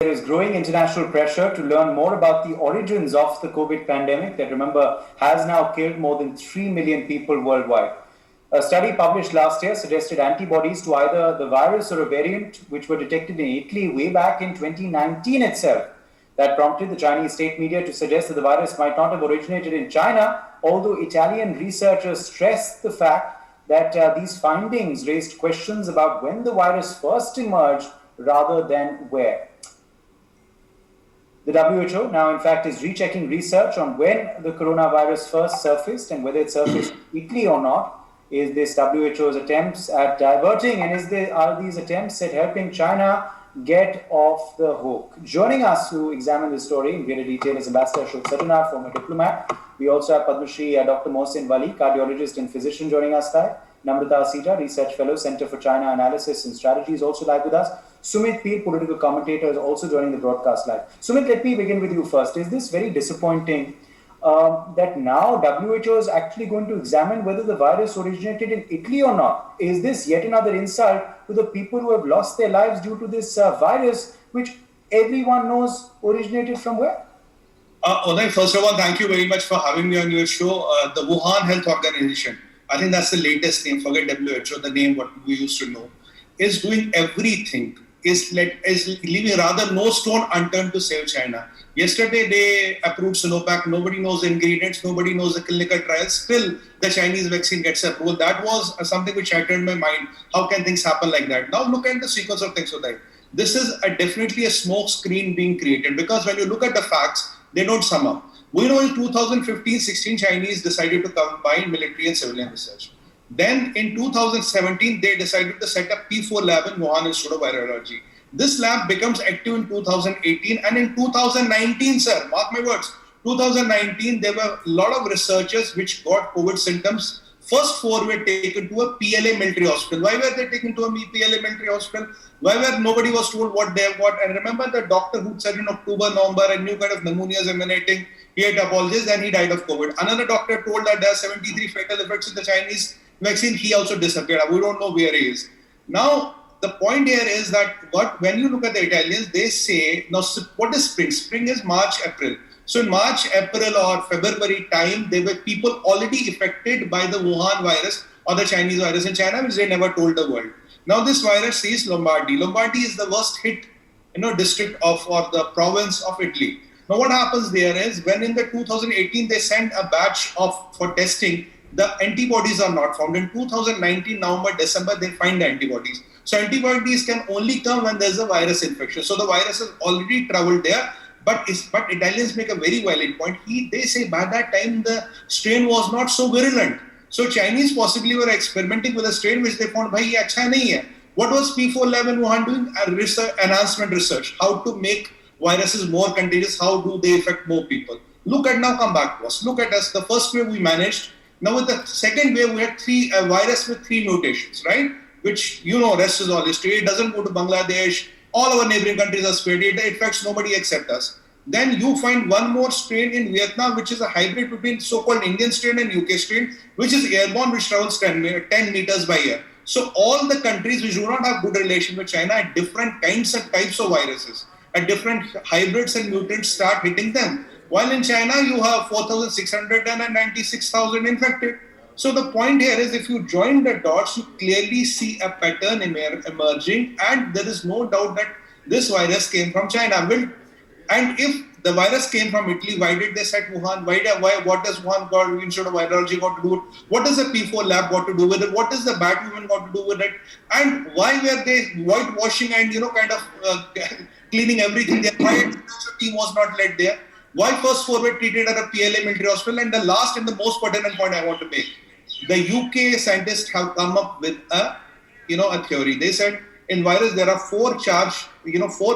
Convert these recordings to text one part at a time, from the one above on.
There is growing international pressure to learn more about the origins of the COVID pandemic that, remember, has now killed more than 3 million people worldwide. A study published last year suggested antibodies to either the virus or a variant which were detected in Italy way back in 2019 itself. That prompted the Chinese state media to suggest that the virus might not have originated in China, although Italian researchers stressed the fact that these findings raised questions about when the virus first emerged rather than where. The WHO now, in fact, is rechecking research on when the coronavirus first surfaced and whether it surfaced quickly or not. Is this WHO's attempts at diverting, and are these attempts at helping China get off the hook? Joining us to examine this story in greater detail is Ambassador Ashok Satanar, former diplomat. We also have Padma Shri Dr. Mohsin Wali, cardiologist and physician, joining us live. Namrata Asija, research fellow, Center for China Analysis and Strategy, is also live with us. Sumit Peer, political commentator, is also joining the broadcast live. Sumit, let me begin with you first. Is this very disappointing that now WHO is actually going to examine whether the virus originated in Italy or not? Is this yet another insult to the people who have lost their lives due to this virus, which everyone knows originated from where? Uday, first of all, thank you very much for having me on your show. The Wuhan Health Organization, I think that's the latest name, forget WHO, the name what we used to know, is doing everything, is leaving rather no stone unturned to save China. Yesterday, they approved Sinovac. Nobody knows the ingredients. Nobody knows the clinical trials. Still, the Chinese vaccine gets approved. That was something which shattered my mind. How can things happen like that? Now, look at the sequence of things, Uday. This is definitely a smoke screen being created, because when you look at the facts, they don't sum up. We know in 2015-16, Chinese decided to combine military and civilian research. Then in 2017, they decided to set up P4 lab in Wuhan Institute of Virology. This lab becomes active in 2018, and in 2019, sir, mark my words, 2019, there were a lot of researchers which got COVID symptoms. First four were taken to a PLA military hospital. Why were they taken to a PLA military hospital? Why were nobody was told what they have got? And remember the doctor who said in October, November, a new kind of pneumonia is emanating. He had apologized and he died of COVID. Another doctor told that there are 73 fatal effects in the Chinese vaccine. He also disappeared. We don't know where he is. Now, the point here is that when you look at the Italians, they say, now what is spring? Spring is March, April. So in March, April or February time, there were people already affected by the Wuhan virus or the Chinese virus in China, which they never told the world. Now this virus is Lombardy. Lombardy is the worst hit, district of or the province of Italy. Now what happens there is, when in the 2018 they sent a batch for testing, the antibodies are not found. In 2019, November, December, they find the antibodies. So antibodies can only come when there's a virus infection. So the virus has already traveled there. But Italians make a very valid point. They say by that time the strain was not so virulent. So Chinese possibly were experimenting with a strain which they found, bhai, ye acha nahi hai. What was P4 lab in Wuhan doing? Enhancement research. How to make viruses more contagious. How do they affect more people? Look at now, come back to us. Look at us. The first wave we managed. Now with the second wave, we had a virus with 3 mutations, right? Which, rest is all history. It doesn't go to Bangladesh. All our neighboring countries are spared. It affects nobody except us. Then you find one more strain in Vietnam, which is a hybrid between so-called Indian strain and UK strain, which is airborne, which travels 10 meters by year. So all the countries which do not have good relation with China had different kinds and types of viruses, and different hybrids and mutants start hitting them. While in China, you have 4,600 and 96,000 infected. So the point here is, if you join the dots, you clearly see a pattern emerging, and there is no doubt that this virus came from China. And if the virus came from Italy, why did they set Wuhan? What does Wuhan got Institute of Virology got to do with it? What does the P4 lab got to do with it? What does the Batwoman got to do with it? And why were they whitewashing and cleaning everything there? Why the team was not led there? Why first four were treated at a PLA military hospital? And the last and the most pertinent point I want to make: the UK scientists have come up with a theory. They said in virus there are 4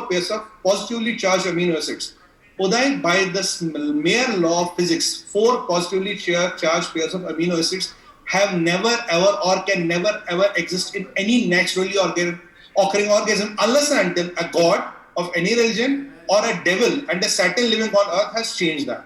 pairs of positively charged amino acids. Uday, by this mere law of physics, 4 positively charged pairs of amino acids have never ever or can never ever exist in any naturally occurring organism, unless and until a god of any religion or a devil and a Satan living on earth has changed that.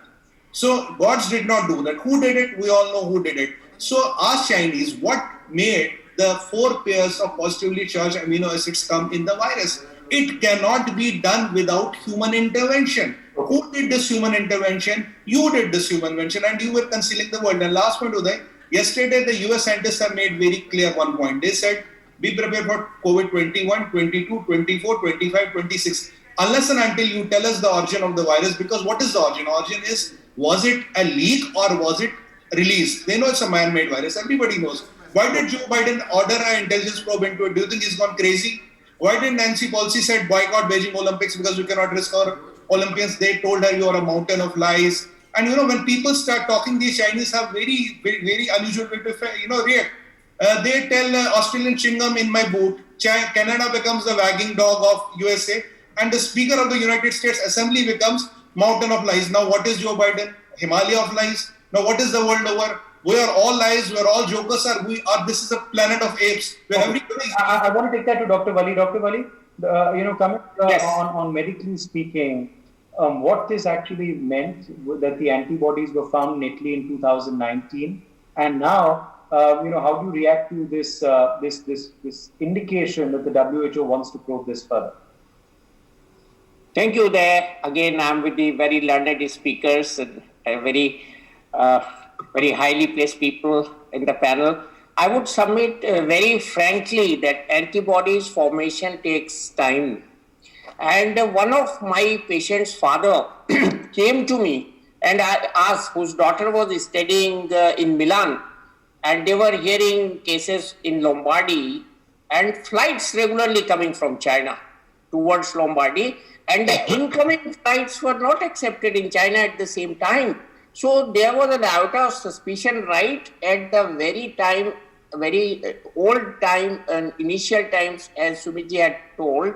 So gods did not do that. Who did it? We all know who did it. So ask Chinese, what made the 4 pairs of positively charged amino acids come in the virus? It cannot be done without human intervention. Who did this human intervention? You did this human intervention, and you were concealing the world. And last point, Uday, yesterday the US scientists have made very clear one point. They said, be prepared for COVID 21, 22, 24, 25, 26. Unless and until you tell us the origin of the virus, because what is the origin? Origin is, was it a leak or was it released? They know it's a man-made virus. Everybody knows. Why did Joe Biden order an intelligence probe into it? Do you think he's gone crazy? Why did Nancy Pelosi said boycott Beijing Olympics because we cannot risk our Olympians? They told her you are a mountain of lies. And when people start talking, these Chinese have very, very, very unusual way to react. They tell Australian chewing in my boot. Canada becomes the wagging dog of USA, and the Speaker of the United States Assembly becomes mountain of lies. Now, what is Joe Biden? Himalaya of lies. Now, what is the world over? We are all lies. We are all jokers. This is a planet of apes where everybody. I want to take that to Dr. Wali. Dr. Wali, coming Yes. on medically speaking, what this actually meant that the antibodies were found in Italy in 2019, and now, how do you react to this indication that the WHO wants to probe this further? Thank you there. Again, I'm with the very learned speakers and very highly placed people in the panel. I would submit very frankly that antibodies formation takes time. And one of my patient's father came to me and I asked, whose daughter was studying in Milan, and they were hearing cases in Lombardy and flights regularly coming from China towards Lombardy, and the incoming flights were not accepted in China at the same time. So there was an iota of suspicion right at the very old time and initial times, as Sumitji had told,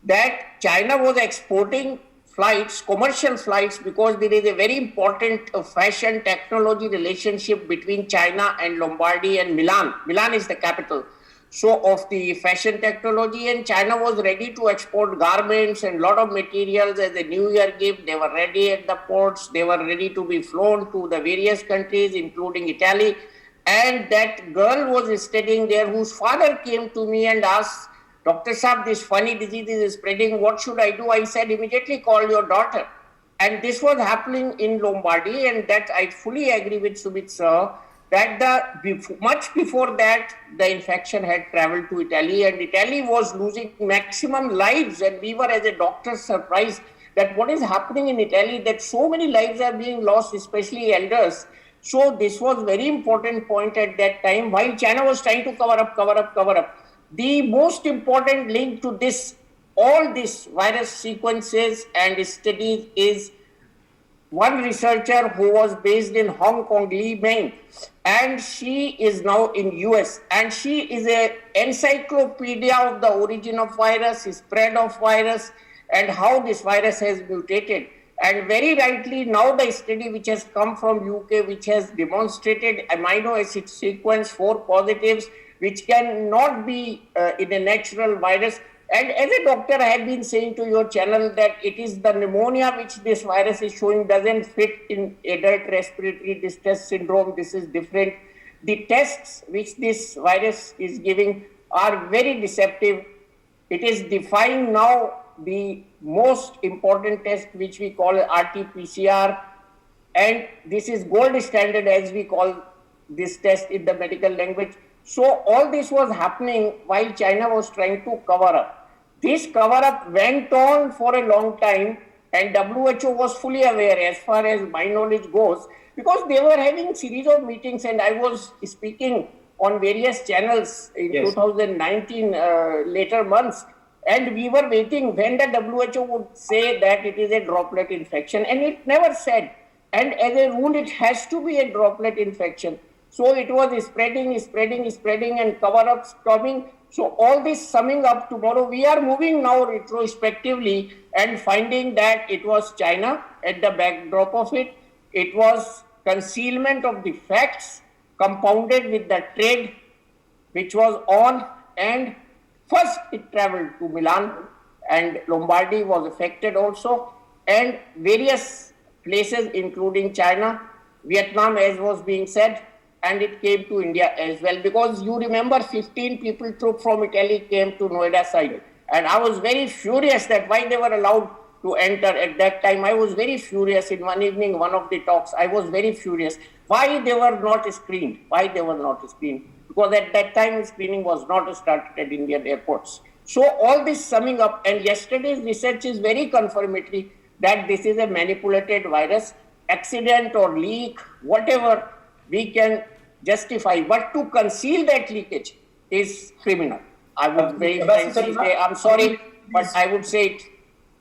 that China was exporting flights, commercial flights, because there is a very important fashion technology relationship between China and Lombardy and Milan. Milan is the capital. So of the fashion technology, and China was ready to export garments and lot of materials as a New Year gift. They were ready at the ports. They were ready to be flown to the various countries, including Italy. And that girl was studying there, whose father came to me and asked, Dr. Saab, this funny disease is spreading. What should I do? I said, immediately call your daughter. And this was happening in Lombardy, and that I fully agree with Sumit sir, that much before that, the infection had traveled to Italy, and Italy was losing maximum lives. And we were, as a doctor, surprised that what is happening in Italy, that so many lives are being lost, especially elders. So this was very important point at that time, while China was trying to cover up. The most important link to this, all these virus sequences and studies, is one researcher who was based in Hong Kong, Li Meng, and she is now in US, and she is an encyclopedia of the origin of virus, spread of virus, and how this virus has mutated. And very rightly, now the study which has come from UK, which has demonstrated amino acid sequence 4 positives, which cannot be in a natural virus. And as a doctor, I have been saying to your channel that it is the pneumonia which this virus is showing doesn't fit in adult respiratory distress syndrome. This is different. The tests which this virus is giving are very deceptive. It is defying now the most important test, which we call RT-PCR, and this is gold standard, as we call this test in the medical language. So all this was happening while China was trying to cover up. This cover up went on for a long time, and WHO was fully aware, as far as my knowledge goes, because they were having series of meetings, and I was speaking on various channels in 2019 later months. And we were waiting when the WHO would say that it is a droplet infection, and it never said. And as a rule, it has to be a droplet infection. So it was spreading, and cover-ups coming. So all this summing up tomorrow, we are moving now retrospectively and finding that it was China at the backdrop of it. It was concealment of the facts compounded with the trade which was on, and first it traveled to Milan, and Lombardy was affected also, and various places including China, Vietnam, as was being said, and it came to India as well, because you remember 15 people troop from Italy came to Noida side, And I was very furious that why they were allowed to enter at that time. I was very furious in one evening, one of the talks, I was very furious. Why they were not screened? Why they were not screened? Because at that time, screening was not started at Indian airports. So all this summing up, and yesterday's research is very confirmatory that this is a manipulated virus, accident or leak, whatever we can justify. But to conceal that leakage is criminal. I would very frankly say, I'm sorry, but I would say it.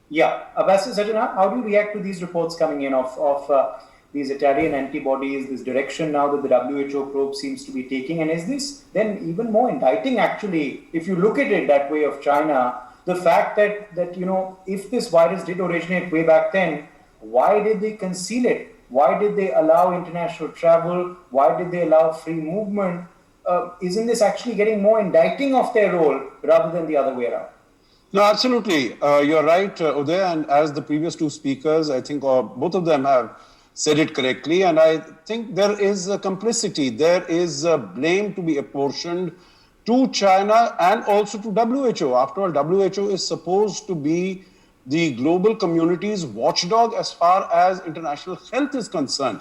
Yeah, Ambassador Sajjan, how do you react to these reports coming in of these Italian antibodies, this direction now that the WHO probe seems to be taking? And is this then even more indicting, actually, if you look at it that way, of China, the fact that if this virus did originate way back then, why did they conceal it? Why did they allow international travel? Why did they allow free movement? Isn't this actually getting more indicting of their role rather than the other way around? No, absolutely. You're right, Uday. And as the previous two speakers, I think both of them have said it correctly. And I think there is a complicity. There is a blame to be apportioned to China and also to WHO. After all, WHO is supposed to be the global community's watchdog as far as international health is concerned.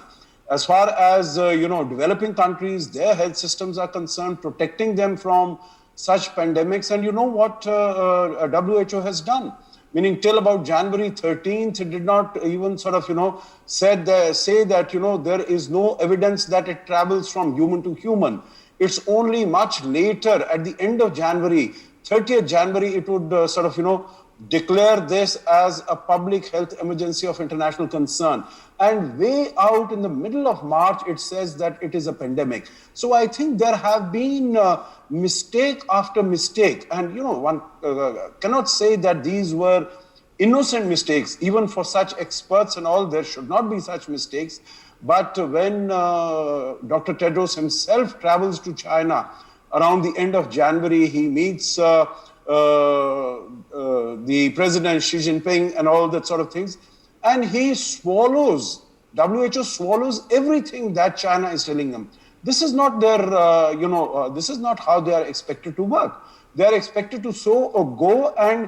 As far as, developing countries, their health systems are concerned, protecting them from such pandemics. And you know what WHO has done? Meaning till about January 13th, it did not even say that, there is no evidence that it travels from human to human. It's only much later, at the end of January, 30th January, it would declare this as a public health emergency of international concern. And way out in the middle of March, it says that it is a pandemic. So I think there have been mistake after mistake. And, one cannot say that these were innocent mistakes. Even for such experts and all, there should not be such mistakes. But when Dr. Tedros himself travels to China around the end of January, he meets the President Xi Jinping and all that sort of things. And WHO swallows everything that China is telling them. This is not their, this is not how they are expected to work. They are expected to go and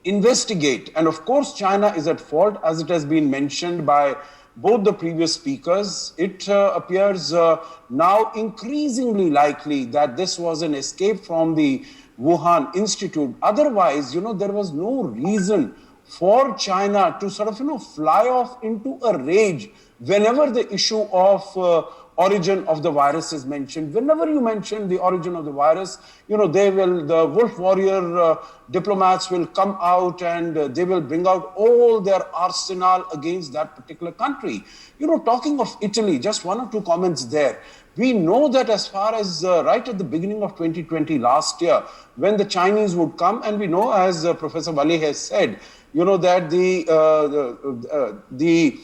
investigate. And of course, China is at fault, as it has been mentioned by both the previous speakers. It appears now increasingly likely that this was an escape from the Wuhan Institute. Otherwise, there was no reason for China to fly off into a rage whenever the issue of origin of the virus is mentioned. Whenever you mention the origin of the virus, the wolf warrior diplomats will come out and they will bring out all their arsenal against that particular country. Talking of Italy, just one or two comments there. We know that as far as right at the beginning of 2020 last year, when the Chinese would come, and we know, as Professor Wali has said, that the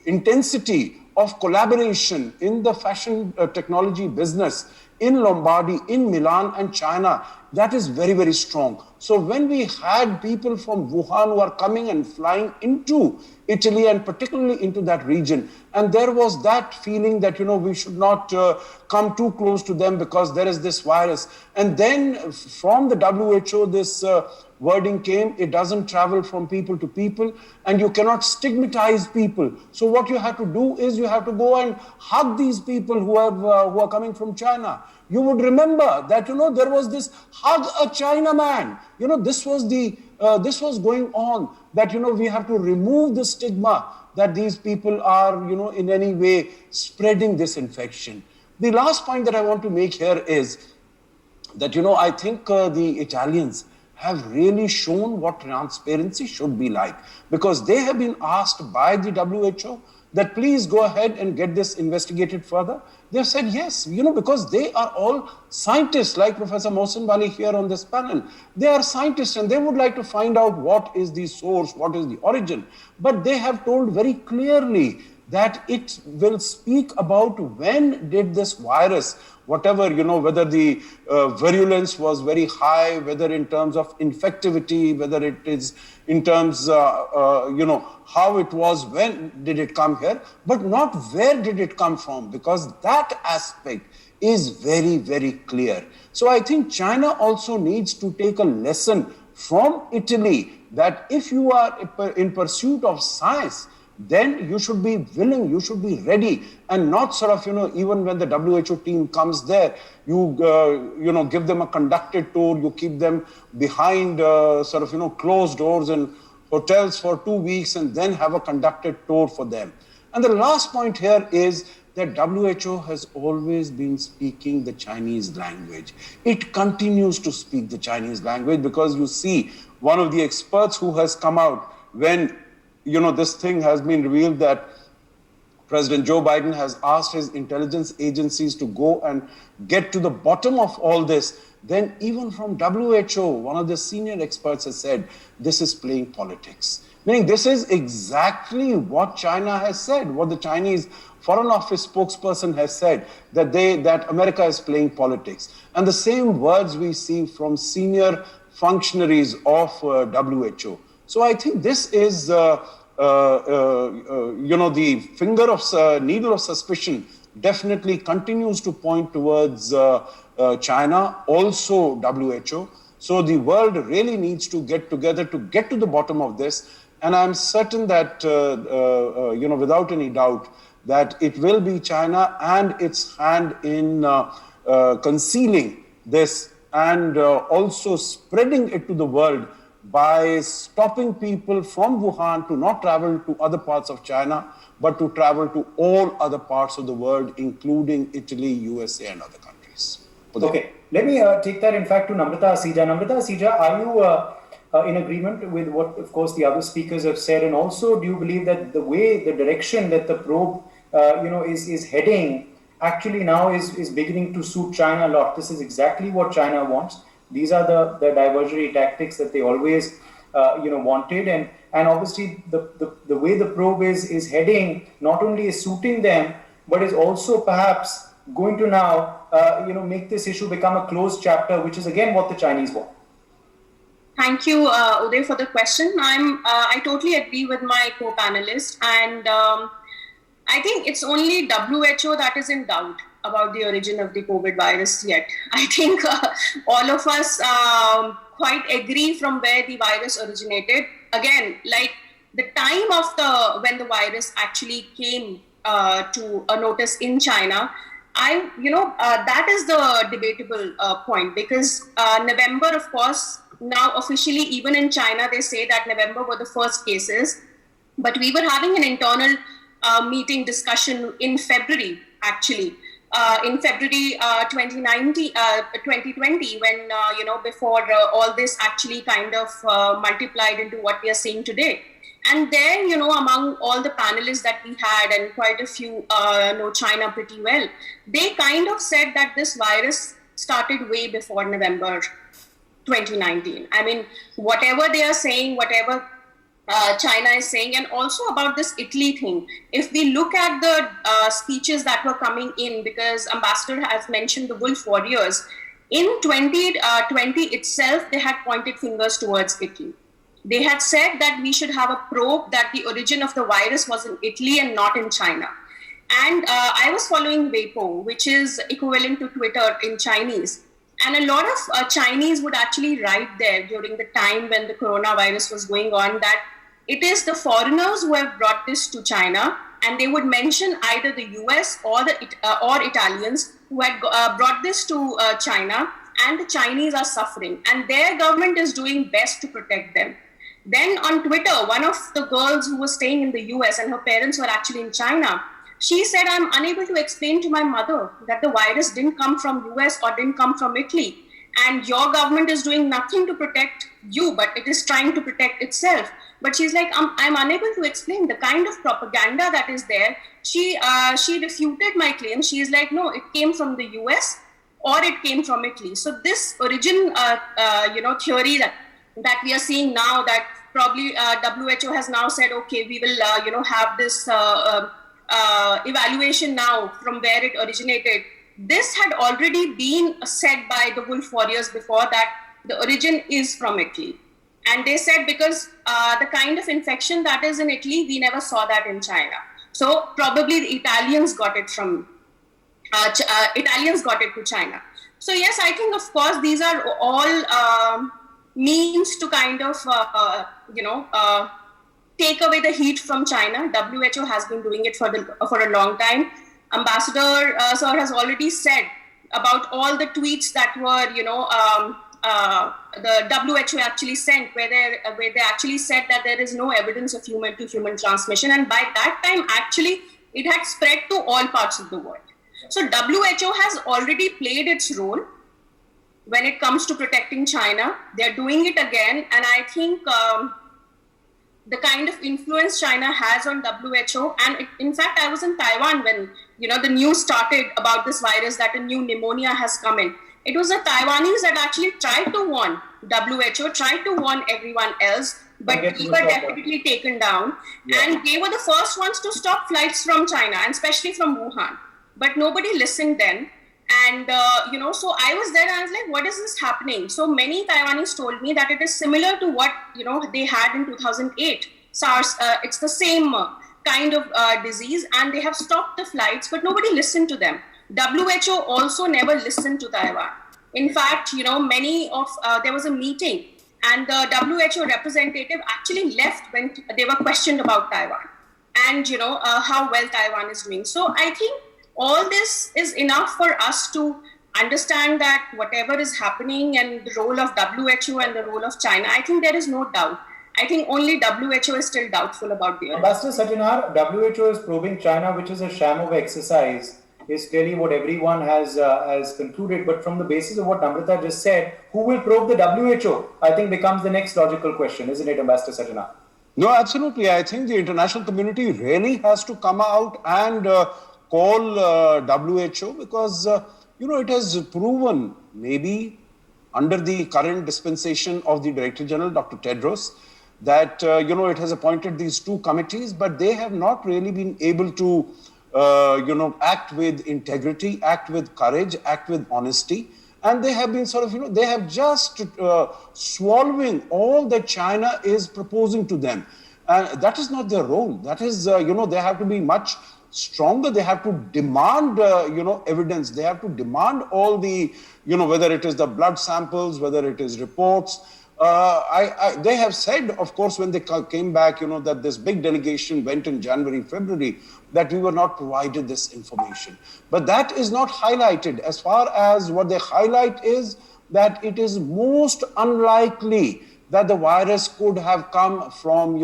intensity of collaboration in the fashion technology business in Lombardy, in Milan and China, that is very, very strong. So when we had people from Wuhan who are coming and flying into Italy and particularly into that region, and there was that feeling that, we should not come too close to them because there is this virus. And then from the WHO, this wording came, it doesn't travel from people to people, and you cannot stigmatize people. So what you have to do is you have to go and hug these people who are coming from China. You would remember that, there was this hug a China man. This was going on, that, we have to remove the stigma that these people are, in any way spreading this infection. The last point that I want to make here is that, I think the Italians have really shown what transparency should be like, because they have been asked by the WHO that please go ahead and get this investigated further. They've said yes, because they are all scientists, like Professor Mohsen Wali here on this panel. They are scientists and they would like to find out what is the source, what is the origin. But they have told very clearly that it will speak about when did this virus, whatever, whether the virulence was very high, whether in terms of infectivity, whether it is in terms, how it was, when did it come here, but not where did it come from, because that aspect is very, very clear. So I think China also needs to take a lesson from Italy that if you are in pursuit of science, then you should be willing, you should be ready, and not sort of, even when the WHO team comes there, you give them a conducted tour, you keep them behind closed doors in hotels for 2 weeks and then have a conducted tour for them. And the last point here is that WHO has always been speaking the Chinese language. It continues to speak the Chinese language because you see one of the experts who has come out when this thing has been revealed that President Joe Biden has asked his intelligence agencies to go and get to the bottom of all this. Then even from WHO, one of the senior experts has said, this is playing politics. Meaning this is exactly what China has said, what the Chinese Foreign Office spokesperson has said, that America is playing politics. And the same words we see from senior functionaries of WHO. So I think this is, the needle of suspicion definitely continues to point towards China, also WHO. So the world really needs to get together to get to the bottom of this. And I'm certain that, without any doubt, that it will be China and its hand in concealing this and also spreading it to the world by stopping people from Wuhan to not travel to other parts of China, but to travel to all other parts of the world, including Italy, USA, and other countries. Okay, let me take that, in fact, to Namrata Asija. Namrata Asija, are you in agreement with what, of course, the other speakers have said? And also, do you believe that the direction that the probe, is heading, actually now is beginning to suit China a lot? This is exactly what China wants. These are the diversionary tactics that they always, wanted, and obviously the way the probe is heading not only is suiting them, but is also perhaps going to now, make this issue become a closed chapter, which is again what the Chinese want. Thank you, Uday, for the question. I totally agree with my co-panelist, and I think it's only WHO that is in doubt about the origin of the COVID virus yet. I think all of us quite agree from where the virus originated. Again, like the time of when the virus actually came to a notice in China, that is the debatable point, because November, of course, now officially even in China, they say that November were the first cases, but we were having an internal meeting discussion in February, actually. In February 2020, when, before all this actually kind of multiplied into what we are seeing today. And there, among all the panelists that we had, and quite a few know China pretty well, they kind of said that this virus started way before November 2019. I mean, whatever they are saying, whatever China is saying, and also about this Italy thing. If we look at the speeches that were coming in, because Ambassador has mentioned the Wolf Warriors, in 2020 itself, they had pointed fingers towards Italy. They had said that we should have a probe, that the origin of the virus was in Italy and not in China. And I was following W.H.O, which is equivalent to Twitter in Chinese. And a lot of Chinese would actually write there during the time when the coronavirus was going on that it is the foreigners who have brought this to China, and they would mention either the US or Italians who had brought this to China, and the Chinese are suffering, and their government is doing best to protect them. Then on Twitter, one of the girls who was staying in the US and her parents were actually in China, she said, I'm unable to explain to my mother that the virus didn't come from US or didn't come from Italy. And your government is doing nothing to protect you, but it is trying to protect itself. But she's like, I'm unable to explain the kind of propaganda that is there. She refuted my claim. She is like, no, it came from the US or it came from Italy. So this origin, theory that we are seeing now, that probably WHO has now said, okay, we will, have this evaluation now from where it originated. This had already been said by the Wolf Warriors before, that the origin is from Italy. And they said because the kind of infection that is in Italy, we never saw that in China. So probably the Italians got it from Italians got it to China. So yes, I think of course these are all means to kind of take away the heat from China. WHO has been doing it for a long time. Ambassador Sir has already said about all the tweets that were the WHO actually sent, where they actually said that there is no evidence of human to human transmission, and by that time actually it had spread to all parts of the world. So WHO has already played its role when it comes to protecting China. They're doing it again, and I think the kind of influence China has on WHO, and in fact, I was in Taiwan when the news started about this virus, that a new pneumonia has come in. It was the Taiwanese that actually tried to warn WHO, tried to warn everyone else, but we were definitely taken down. Yeah. And they were the first ones to stop flights from China, and especially from Wuhan. But nobody listened then. And, so I was there and I was like, what is this happening? So many Taiwanese told me that it is similar to what, they had in 2008. SARS, it's the same kind of disease, and they have stopped the flights, but nobody listened to them. WHO also never listened to Taiwan. In fact, there was a meeting, and the WHO representative actually left when they were questioned about Taiwan and, how well Taiwan is doing. So I think all this is enough for us to understand that whatever is happening and the role of WHO and the role of China, I think there is no doubt. I think only WHO is still doubtful about the Ambassador Sajjanar, WHO is probing China, which is a sham of exercise, is clearly what everyone has concluded. But from the basis of what Namrata just said, who will probe the WHO, I think becomes the next logical question, isn't it, Ambassador Sajjanar? No, absolutely. I think the international community really has to come out and call WHO, because, it has proven, maybe under the current dispensation of the Director General, Dr. Tedros, that, it has appointed these two committees, but they have not really been able to, act with integrity, act with courage, act with honesty. And they have been they have just swallowing all that China is proposing to them. That is not their role. That is, they have to be much stronger. They have to demand, evidence. They have to demand all the, whether it is the blood samples, whether it is reports. They have said, of course, when they came back, that this big delegation went in January, February, that we were not provided this information. But that is not highlighted. As far as what they highlight is that it is most unlikely that the virus could have come from,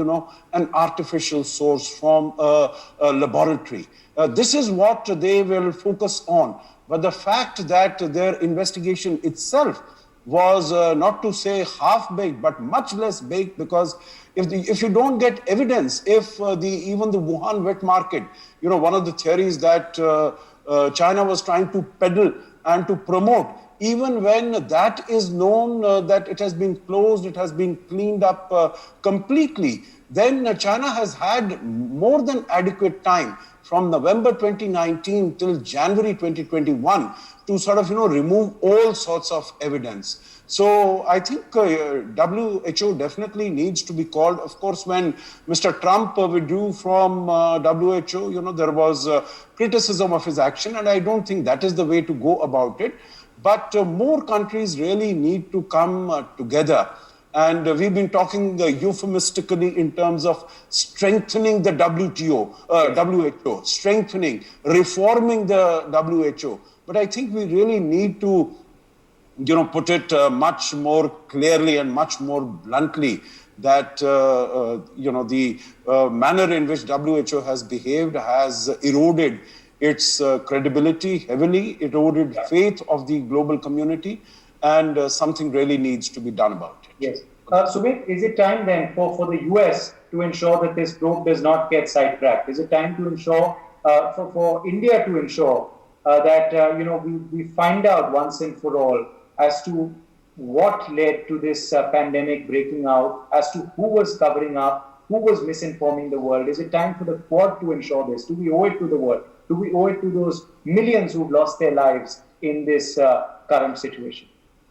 an artificial source, from a laboratory. This is what they will focus on. But the fact that their investigation itself was not to say half-baked, but much less baked, because if you don't get evidence, if even the Wuhan wet market, one of the theories that China was trying to peddle and to promote, even when that is known that it has been closed, it has been cleaned up completely, then China has had more than adequate time from November 2019 till January 2021 to remove all sorts of evidence. So I think WHO definitely needs to be called. Of course, when Mr. Trump withdrew from WHO, there was criticism of his action, and I don't think that is the way to go about it. But more countries really need to come together. And we've been talking euphemistically in terms of strengthening the WHO, strengthening, reforming the WHO. But I think we really need to, put it much more clearly and much more bluntly that, the manner in which WHO has behaved has eroded its credibility heavily, eroded faith of the global community, and something really needs to be done about it. Yes. Sumit, is it time then for the US to ensure that this probe does not get sidetracked? Is it time to ensure, for India to ensure that, we find out once and for all as to what led to this pandemic breaking out, as to who was covering up, who was misinforming the world? Is it time for the Quad to ensure this? Do we owe it to the world? Do we owe it to those millions who've lost their lives in this current situation?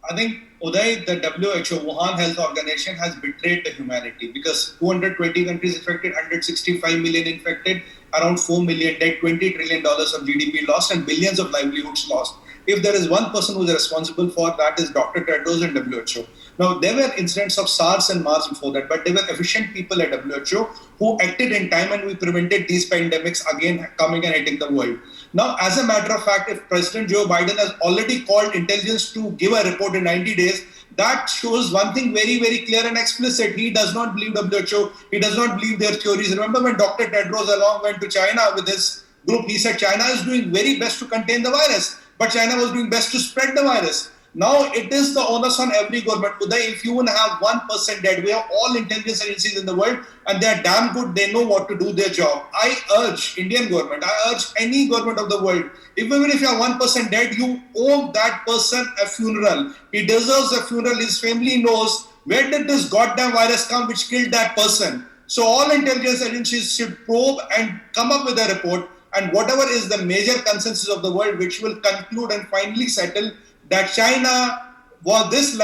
I think, Uday, the WHO, Wuhan Health Organization, has betrayed the humanity, because 220 countries affected, 165 million infected, around 4 million dead, $20 trillion of GDP lost, and billions of livelihoods lost. If there is one person who is responsible for that, is Dr. Tedros and WHO. Now, there were incidents of SARS and MERS before that, but there were efficient people at WHO who acted in time, and we prevented these pandemics again coming and hitting the world. Now, as a matter of fact, if President Joe Biden has already called intelligence to give a report in 90 days, that shows one thing very, very clear and explicit. He does not believe WHO. He does not believe their theories. Remember when Dr. Tedros along went to China with his group, he said China is doing very best to contain the virus, but China was doing best to spread the virus. Now it is the onus on every government. Uday, if you want to have 1% dead, we have all intelligence agencies in the world and they are damn good. They know what to do their job. I urge Indian government, I urge any government of the world, even if you are 1% dead, you owe that person a funeral. He deserves a funeral. His family knows where did this goddamn virus come which killed that person. So all intelligence agencies should probe and come up with a report, and whatever is the major consensus of the world, which will conclude and finally settle that China was this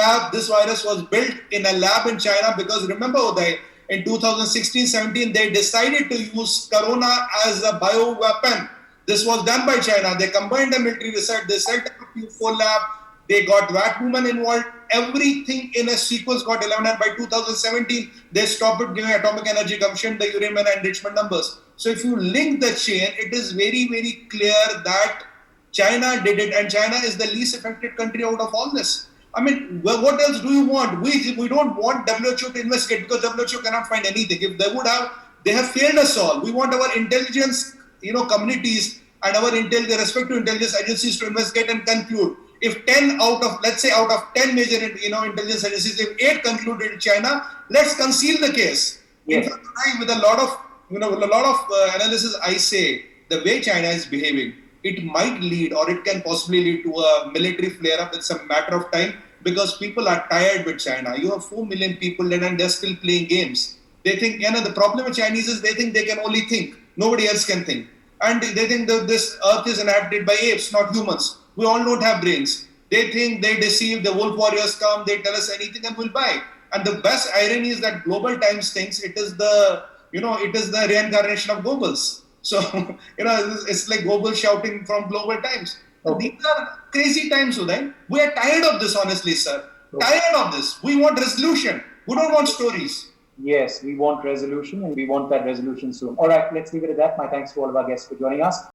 virus was built in a lab in China, because remember, Uday, in 2016-17, they decided to use corona as a bioweapon. This was done by China. They combined the military research, they set up a Q4 lab, they got that woman involved, everything in a sequence got 11, and by 2017, they stopped giving Atomic Energy Commission the uranium enrichment numbers. So if you link the chain, it is very, very clear that China did it, and China is the least affected country out of all this. I mean, what else do you want? We don't want WHO to investigate, because WHO cannot find anything. If they would have, they have failed us all. We want our intelligence, communities and our respective intelligence agencies to investigate and conclude. If 10 out of 10 major, intelligence agencies, if 8 concluded China, let's conceal the case. Yes. In fact, with a lot of analysis, I say the way China is behaving, it might lead, or it can possibly lead to a military flare-up. It's a matter of time, because people are tired with China. You have 4 million people and they're still playing games. They think, the problem with Chinese is they think they can only think. Nobody else can think. And they think that this earth is inhabited by apes, not humans. We all don't have brains. They think, they deceive, the wolf warriors come, they tell us anything and we'll buy. And the best irony is that Global Times thinks it is the reincarnation of Goebbels. So, it's like Goebbels shouting from Global Times. Okay. These are crazy times, Uday. We are tired of this, honestly, sir. Okay. Tired of this. We want resolution. We don't want stories. Yes, we want resolution, and we want that resolution soon. All right, let's leave it at that. My thanks to all of our guests for joining us.